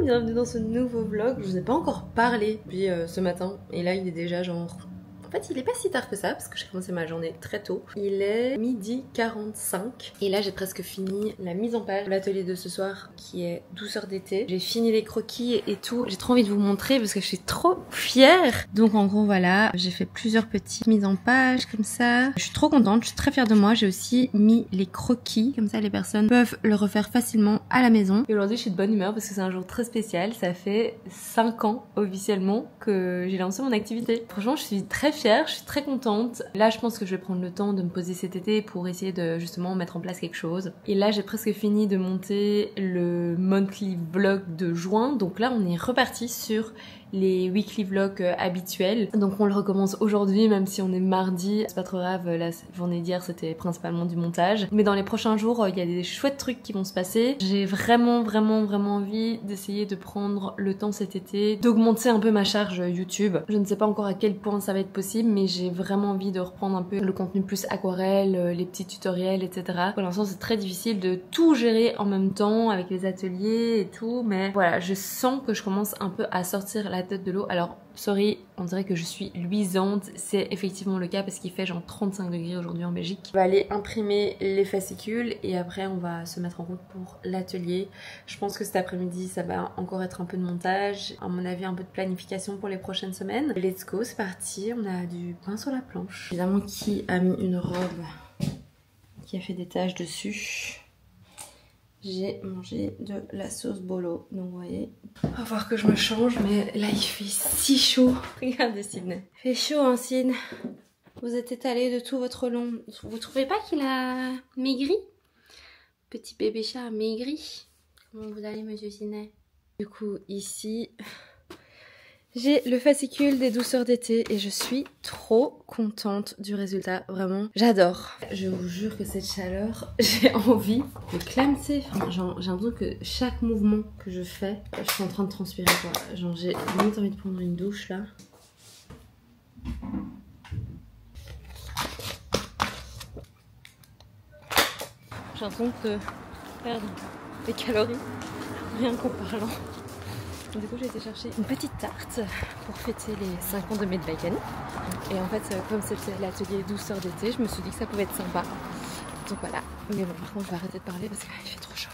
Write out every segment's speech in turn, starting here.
bienvenue dans ce nouveau vlog. Je vous ai pas encore parlé depuis ce matin et là il est déjà genre... En fait il est pas si tard que ça parce que j'ai commencé ma journée très tôt. Il est 12h45 et là j'ai presque fini la mise en page de l'atelier de ce soir qui est douceur d'été. J'ai fini les croquis et tout. J'ai trop envie de vous montrer parce que je suis trop fière. Donc en gros voilà, j'ai fait plusieurs petites mises en page comme ça. Je suis trop contente, je suis très fière de moi. J'ai aussi mis les croquis, comme ça les personnes peuvent le refaire facilement à la maison. Et aujourd'hui je suis de bonne humeur parce que c'est un jour très spécial. Ça fait 5 ans officiellement que j'ai lancé mon activité. Franchement je suis très fière, je suis très contente. Là je pense que je vais prendre le temps de me poser cet été pour essayer de justement mettre en place quelque chose. Et là j'ai presque fini de monter le monthly vlog de juin. Donc là on est reparti sur les weekly vlogs habituels. Donc on le recommence aujourd'hui même si on est mardi. C'est pas trop grave, la journée d'hier c'était principalement du montage. Mais dans les prochains jours il y a des chouettes trucs qui vont se passer. J'ai vraiment envie d'essayer de prendre le temps cet été, d'augmenter un peu ma charge YouTube. Je ne sais pas encore à quel point ça va être possible mais j'ai vraiment envie de reprendre un peu le contenu plus aquarelle, les petits tutoriels etc. Pour l'instant c'est très difficile de tout gérer en même temps avec les ateliers et tout, mais voilà, je sens que je commence un peu à sortir la tête de l'eau. Alors sorry, on dirait que je suis luisante, c'est effectivement le cas parce qu'il fait genre 35 degrés aujourd'hui en Belgique. On va aller imprimer les fascicules et après on va se mettre en route pour l'atelier. Je pense que cet après-midi ça va encore être un peu de montage, à mon avis un peu de planification pour les prochaines semaines. Let's go, c'est parti, on a du pain sur la planche. Évidemment qui a mis une robe qui a fait des taches dessus. J'ai mangé de la sauce bolo, donc vous voyez. On va voir que je me change, mais là il fait si chaud. Regardez Sydney. Il fait chaud hein Sydney. Vous êtes étalé de tout votre long. Vous trouvez pas qu'il a maigri? Petit bébé chat a maigri. Comment vous allez monsieur Sydney? Du coup ici... j'ai le fascicule des douceurs d'été et je suis trop contente du résultat, vraiment. J'adore. Je vous jure que cette chaleur, j'ai envie de clamser. J'ai l'impression que chaque mouvement que je fais, je suis en train de transpirer quoi. Genre j'ai limite envie de prendre une douche là. J'ai l'impression de perdre des calories rien qu'en parlant. Du coup j'ai été chercher une petite tarte pour fêter les 5 ans de Made by Kenny. Et en fait comme c'était l'atelier douceur d'été, je me suis dit que ça pouvait être sympa. Donc voilà. Mais bon par contre je vais arrêter de parler parce qu'il fait trop chaud.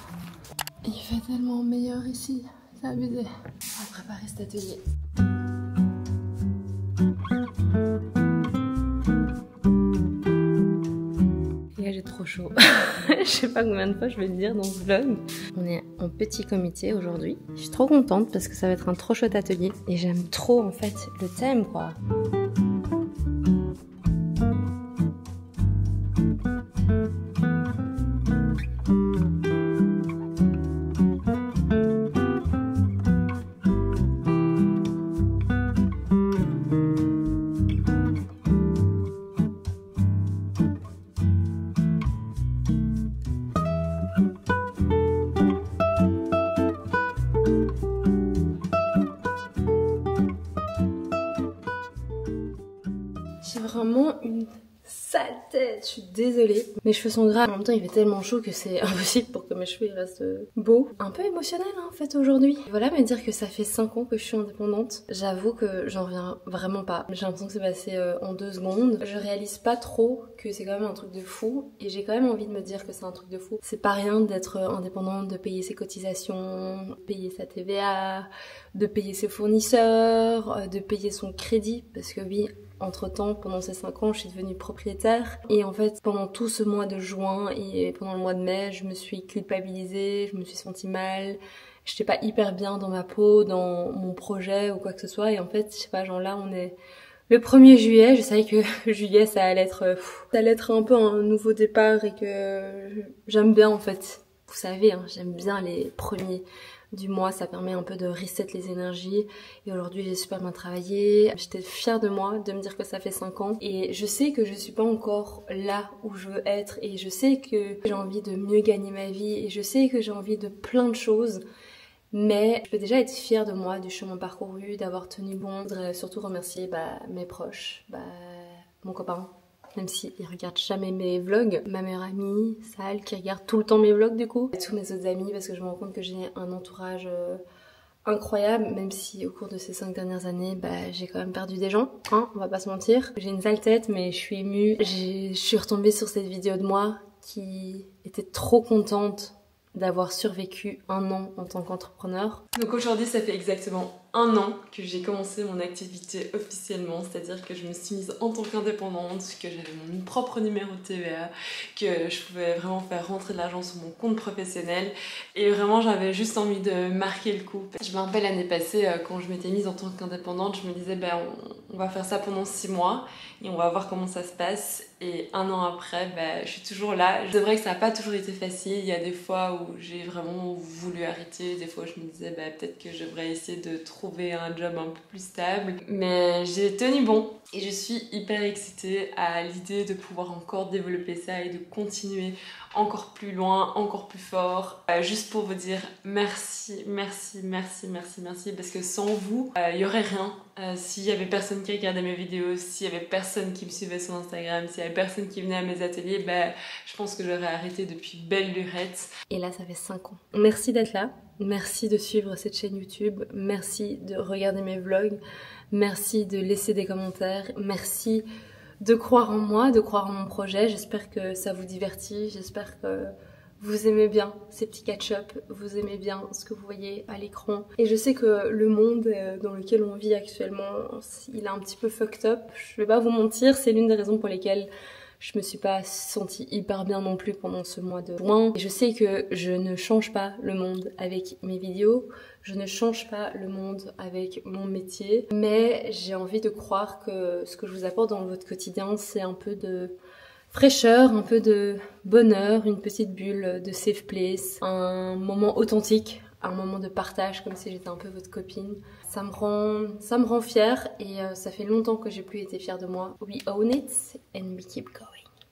Il fait tellement meilleur ici, c'est abusé. On va préparer cet atelier. Et là j'ai trop chaud. Je sais pas combien de fois je vais le dire dans ce vlog. On est en petit comité aujourd'hui. Je suis trop contente parce que ça va être un trop chouette atelier. Et j'aime trop en fait le thème quoi. J'ai vraiment une sale tête, je suis désolée. Mes cheveux sont gras, en même temps il fait tellement chaud que c'est impossible pour que mes cheveux ils restent beaux. Un peu émotionnel hein, en fait aujourd'hui. Voilà, me dire que ça fait 5 ans que je suis indépendante. J'avoue que j'en reviens vraiment pas. J'ai l'impression que c'est passé en 2 secondes. Je réalise pas trop que c'est quand même un truc de fou. Et j'ai quand même envie de me dire que c'est un truc de fou. C'est pas rien d'être indépendante, de payer ses cotisations, payer sa TVA, de payer ses fournisseurs, de payer son crédit. Parce que oui, entre-temps, pendant ces 5 ans, je suis devenue propriétaire. Et en fait, pendant tout ce mois de juin et pendant le mois de mai, je me suis culpabilisée, je me suis sentie mal. J'étais pas hyper bien dans ma peau, dans mon projet ou quoi que ce soit. Et en fait, je sais pas, genre là, on est le 1er juillet. Je savais que juillet, ça allait être un peu un nouveau départ et que j'aime bien en fait. Vous savez, hein, j'aime bien les premiers du mois, ça permet un peu de reset les énergies. Et aujourd'hui j'ai super bien travaillé, j'étais fière de moi de me dire que ça fait 5 ans et je sais que je suis pas encore là où je veux être et je sais que j'ai envie de mieux gagner ma vie et je sais que j'ai envie de plein de choses, mais je peux déjà être fière de moi, du chemin parcouru, d'avoir tenu bon. Je voudrais surtout remercier mes proches, mon copain, même s'il regarde jamais mes vlogs, ma meilleure amie, Sal, qui regarde tout le temps mes vlogs du coup, et tous mes autres amis parce que je me rends compte que j'ai un entourage incroyable, même si au cours de ces 5 dernières années, j'ai quand même perdu des gens, hein, on va pas se mentir. J'ai une sale tête, mais je suis émue. Je suis retombée sur cette vidéo de moi qui était trop contente d'avoir survécu 1 an en tant qu'entrepreneur. Donc aujourd'hui, ça fait exactement 1 an que j'ai commencé mon activité officiellement, c'est-à-dire que je me suis mise en tant qu'indépendante, que j'avais mon propre numéro de TVA, que je pouvais vraiment faire rentrer de l'argent sur mon compte professionnel et vraiment j'avais juste envie de marquer le coup. Je me rappelle l'année passée quand je m'étais mise en tant qu'indépendante, je me disais on va faire ça pendant 6 mois et on va voir comment ça se passe, et 1 an après je suis toujours là. C'est vrai que ça n'a pas toujours été facile, il y a des fois où j'ai vraiment voulu arrêter, des fois je me disais peut-être que je devrais essayer de trouver un job un peu plus stable, mais j'ai tenu bon et je suis hyper excitée à l'idée de pouvoir encore développer ça et de continuer encore plus loin, encore plus fort. Juste pour vous dire merci, parce que sans vous, il n'y aurait rien. S'il y avait personne qui regardait mes vidéos, s'il y avait personne qui me suivait sur Instagram, s'il y avait personne qui venait à mes ateliers, je pense que j'aurais arrêté depuis belle lurette. Et là, ça fait 5 ans. Merci d'être là. Merci de suivre cette chaîne YouTube. Merci de regarder mes vlogs. Merci de laisser des commentaires. Merci de croire en moi, de croire en mon projet. J'espère que ça vous divertit. J'espère que vous aimez bien ces petits catch-up. Vous aimez bien ce que vous voyez à l'écran. Et je sais que le monde dans lequel on vit actuellement, il est un petit peu fucked up. Je vais pas vous mentir, c'est l'une des raisons pour lesquelles je me suis pas sentie hyper bien non plus pendant ce mois de juin. Et je sais que je ne change pas le monde avec mes vidéos, je ne change pas le monde avec mon métier, mais j'ai envie de croire que ce que je vous apporte dans votre quotidien, c'est un peu de fraîcheur, un peu de bonheur, une petite bulle de safe place, un moment authentique, un moment de partage, comme si j'étais un peu votre copine. Ça me rend fière et ça fait longtemps que j'ai plus été fière de moi. We own it and we keep going.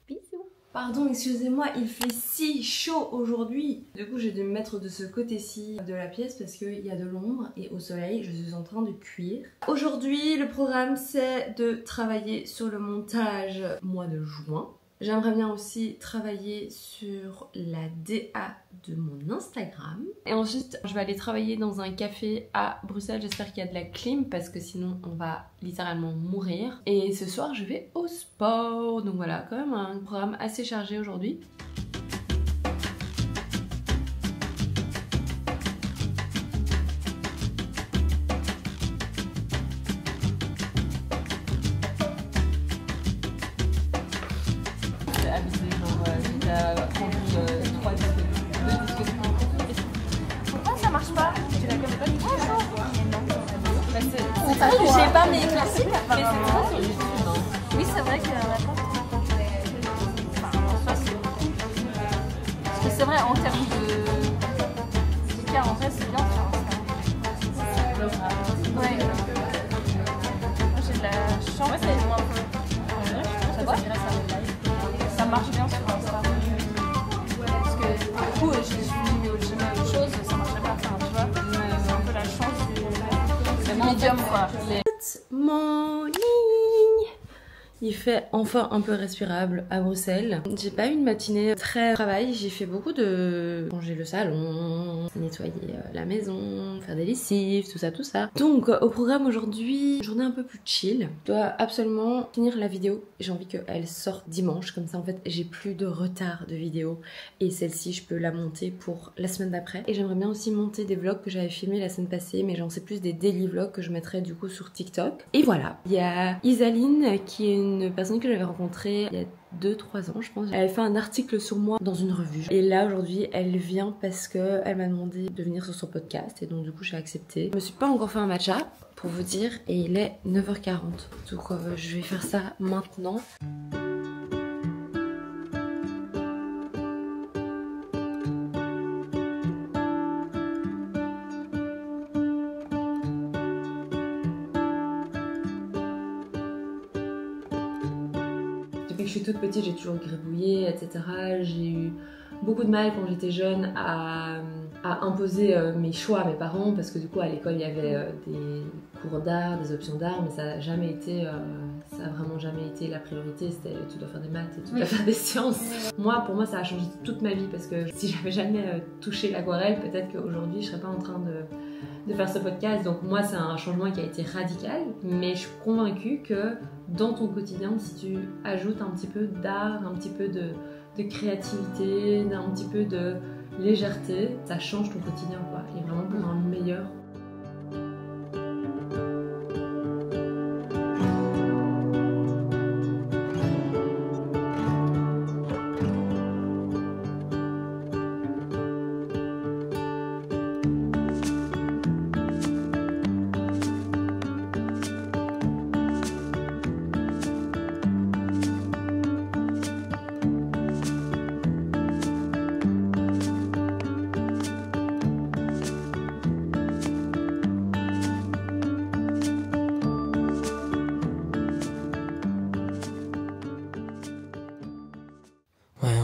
Bisous. Pardon, excusez-moi, il fait si chaud aujourd'hui. Du coup, j'ai dû me mettre de ce côté-ci de la pièce parce qu'il y a de l'ombre et au soleil, je suis en train de cuire. Aujourd'hui, le programme, c'est de travailler sur le montage mois de juin. J'aimerais bien aussi travailler sur la DA de mon Instagram. Et ensuite, je vais aller travailler dans un café à Bruxelles. J'espère qu'il y a de la clim parce que sinon on va littéralement mourir. Et ce soir, je vais au sport. Donc voilà, quand même un programme assez chargé aujourd'hui. Pourquoi ça marche pas? Tu l'as comme pas dit. J'ai pas mes classiques, mais c'est trop sur YouTube. Oui, c'est vrai que parce que c'est vrai en termes de en vrai c'est bien sur Instagram. Ouais. Moi j'ai de la chance. Ouais, c'est moins un peu. Ça marche bien sur Instagram. Parce que du coup, je suis mis au gym à autre chose, ça marcherait pas, enfin, tu vois. C'est un peu la chance du médium, quoi. Good morning! Il fait enfin un peu respirable à Bruxelles. J'ai pas eu une matinée très travail, j'ai fait beaucoup de ranger le salon, nettoyer la maison, faire des lessives, tout ça. Donc au programme aujourd'hui, une journée un peu plus chill. Je dois absolument finir la vidéo. J'ai envie qu'elle sorte dimanche, comme ça en fait j'ai plus de retard de vidéo. Et celle-ci je peux la monter pour la semaine d'après. Et j'aimerais bien aussi monter des vlogs que j'avais filmés la semaine passée, mais j'en sais plus des daily vlogs que je mettrai du coup sur TikTok. Et voilà, il y a Isaline qui est une personne que j'avais rencontrée il y a 2-3 ans je pense. Elle avait fait un article sur moi dans une revue. Et là aujourd'hui elle vient parce qu'elle m'a demandé de venir sur son podcast et donc du coup j'ai accepté. Je me suis pas encore fait un matcha pour vous dire et il est 9h40. Donc je vais faire ça maintenant. Depuis que je suis toute petite, j'ai toujours gribouillé, etc. J'ai eu beaucoup de mal quand j'étais jeune à imposer mes choix à mes parents parce que du coup à l'école il y avait des cours d'art, des options d'art, mais ça a jamais été, ça a vraiment jamais été la priorité. C'était tu dois faire des maths et tu dois faire des sciences. Moi, pour moi, ça a changé toute ma vie parce que si j'avais jamais touché l'aquarelle, peut-être qu'aujourd'hui je serais pas en train de faire ce podcast. Donc moi, c'est un changement qui a été radical, mais je suis convaincue que dans ton quotidien, si tu ajoutes un petit peu d'art, un petit peu de créativité, un petit peu de légèreté, ça change ton quotidien, quoi, et vraiment pour un meilleur.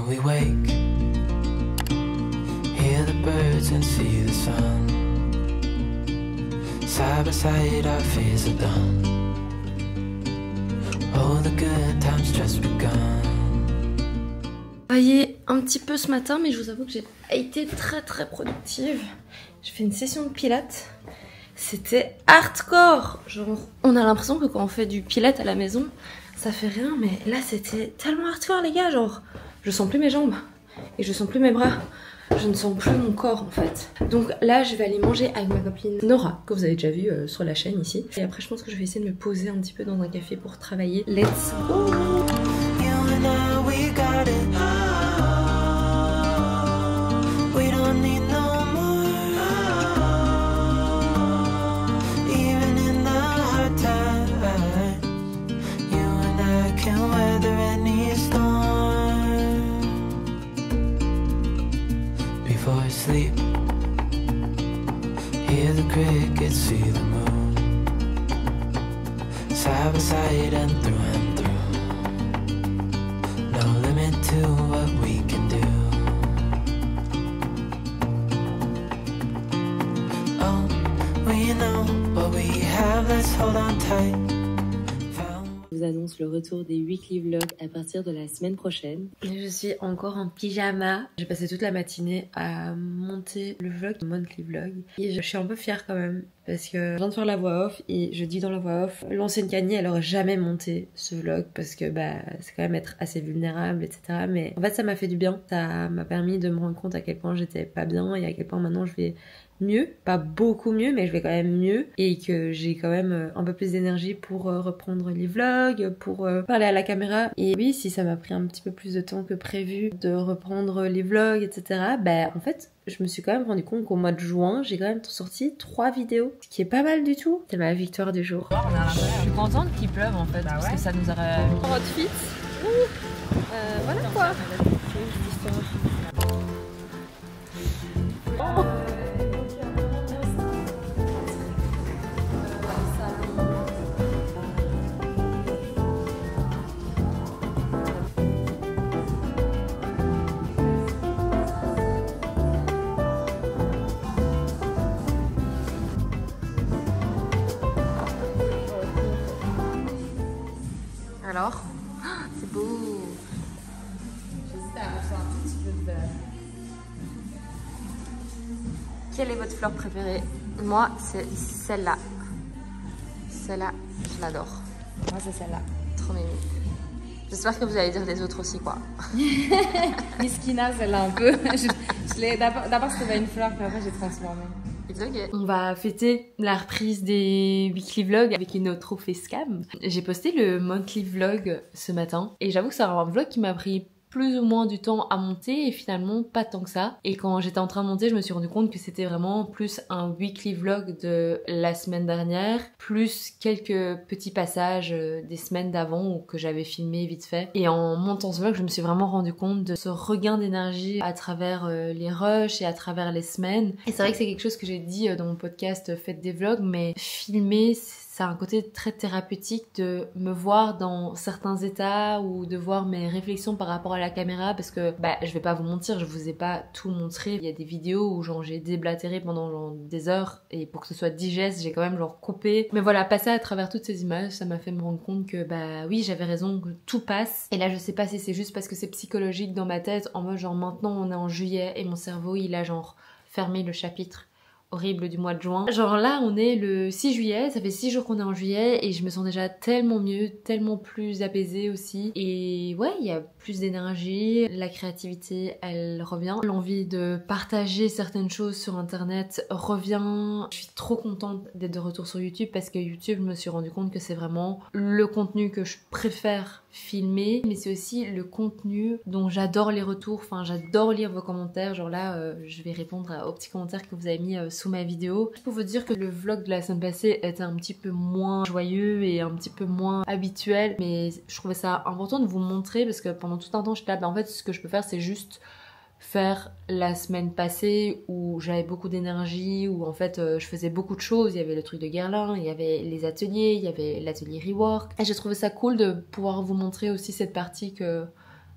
We wake, hear the birds and see the sun. Side by side our fears are done. Oh, the good times just begun. Voyez un petit peu ce matin, mais je vous avoue que j'ai été très productive. J'ai fait une session de pilates. C'était hardcore. Genre, on a l'impression que quand on fait du pilates à la maison, ça fait rien, mais là c'était tellement hardcore les gars, genre je sens plus mes jambes et je sens plus mes bras, je ne sens plus mon corps en fait. Donc là je vais aller manger avec ma copine Nora, que vous avez déjà vu sur la chaîne ici. Et après je pense que je vais essayer de me poser un petit peu dans un café pour travailler. Let's go. Sleep, hear the crickets, see the moon, side by side and through, no limit to what we can do. Oh, we know what we have, let's hold on tight. Je vous annonce le retour des weekly vlogs à partir de la semaine prochaine. Je suis encore en pyjama. J'ai passé toute la matinée à monter le vlog, le monthly vlog. Et je suis un peu fière quand même parce que je viens de faire la voix off et je dis dans la voix off, l'ancienne Kanye elle aurait jamais monté ce vlog parce que c'est quand même être assez vulnérable, etc. Mais en fait ça m'a fait du bien. Ça m'a permis de me rendre compte à quel point j'étais pas bien et à quel point maintenant je vais mieux, pas beaucoup mieux, mais je vais quand même mieux et que j'ai quand même un peu plus d'énergie pour reprendre les vlogs, pour parler à la caméra. Et oui, si ça m'a pris un petit peu plus de temps que prévu de reprendre les vlogs, etc. En fait, je me suis quand même rendu compte qu'au mois de juin, j'ai quand même sorti 3 vidéos, ce qui est pas mal du tout. C'est ma victoire du jour. Je suis contente qu'il pleuve en fait, parce que ça nous aurait mis en outfit. Voilà quoi. Alors, c'est beau. J'hésite à ressortir un petit peu de... Quelle est votre fleur préférée? Moi, c'est celle-là. Celle-là, je l'adore. Moi, c'est celle-là. Trop mimi. J'espère que vous allez dire les autres aussi, quoi. Miskina, celle-là un peu. je l'ai... D'abord, c'était une fleur, puis après, j'ai transformé. Okay. On va fêter la reprise des weekly vlogs avec une autre facecam. J'ai posté le monthly vlog ce matin et j'avoue que c'est un vlog qui m'a pris plus ou moins du temps à monter et finalement pas tant que ça. Et quand j'étais en train de monter, je me suis rendu compte que c'était vraiment plus un weekly vlog de la semaine dernière, plus quelques petits passages des semaines d'avant ou que j'avais filmé vite fait. Et en montant ce vlog, je me suis vraiment rendu compte de ce regain d'énergie à travers les rushs et à travers les semaines. Et c'est vrai que c'est quelque chose que j'ai dit dans mon podcast Faites des vlogs, mais filmer, ça a un côté très thérapeutique de me voir dans certains états ou de voir mes réflexions par rapport à la caméra parce que je vais pas vous mentir, je vous ai pas tout montré. Il y a des vidéos où j'ai déblatéré pendant des heures et pour que ce soit digeste, j'ai quand même coupé. Mais voilà, passer à travers toutes ces images, ça m'a fait me rendre compte que oui, j'avais raison, que tout passe. Et là, je sais pas si c'est juste parce que c'est psychologique dans ma tête, en mode maintenant on est en juillet et mon cerveau il a fermé le chapitre horrible du mois de juin. Genre là on est le 6 juillet, ça fait 6 jours qu'on est en juillet et je me sens déjà tellement mieux, tellement plus apaisée aussi. Et ouais, il y a plus d'énergie, la créativité elle revient, l'envie de partager certaines choses sur internet revient. Je suis trop contente d'être de retour sur YouTube parce que YouTube, je me suis rendu compte que c'est vraiment le contenu que je préfère filmer, mais c'est aussi le contenu dont j'adore les retours, enfin j'adore lire vos commentaires. Genre là je vais répondre aux petits commentaires que vous avez mis sous ma vidéo. Je peux vous dire que le vlog de la semaine passée était un petit peu moins joyeux et un petit peu moins habituel, mais je trouvais ça important de vous montrer parce que pendant tout un temps j'étais là, bah en fait ce que je peux faire c'est juste faire la semaine passée où j'avais beaucoup d'énergie, où en fait je faisais beaucoup de choses. Il y avait le truc de Guerlain, il y avait les ateliers, il y avait l'atelier Rework, et j'ai trouvé ça cool de pouvoir vous montrer aussi cette partie que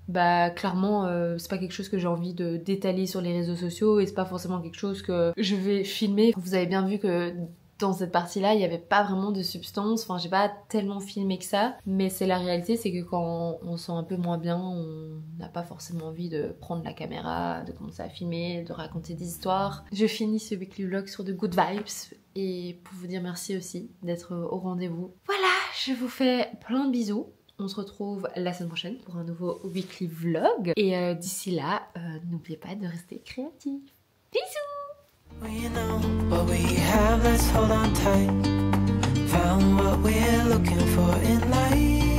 bah clairement c'est pas quelque chose que j'ai envie de d'étaler sur les réseaux sociaux et c'est pas forcément quelque chose que je vais filmer. Vous avez bien vu que dans cette partie-là, il n'y avait pas vraiment de substance, enfin j'ai pas tellement filmé que ça, mais c'est la réalité, c'est que quand on se sent un peu moins bien, on n'a pas forcément envie de prendre la caméra, de commencer à filmer, de raconter des histoires. Je finis ce weekly vlog sur de good vibes et pour vous dire merci aussi d'être au rendez-vous. Voilà, je vous fais plein de bisous. On se retrouve la semaine prochaine pour un nouveau weekly vlog et d'ici là, n'oubliez pas de rester créatif. Bisous! Well, you know what we have, let's hold on tight. Found what we're looking for in life.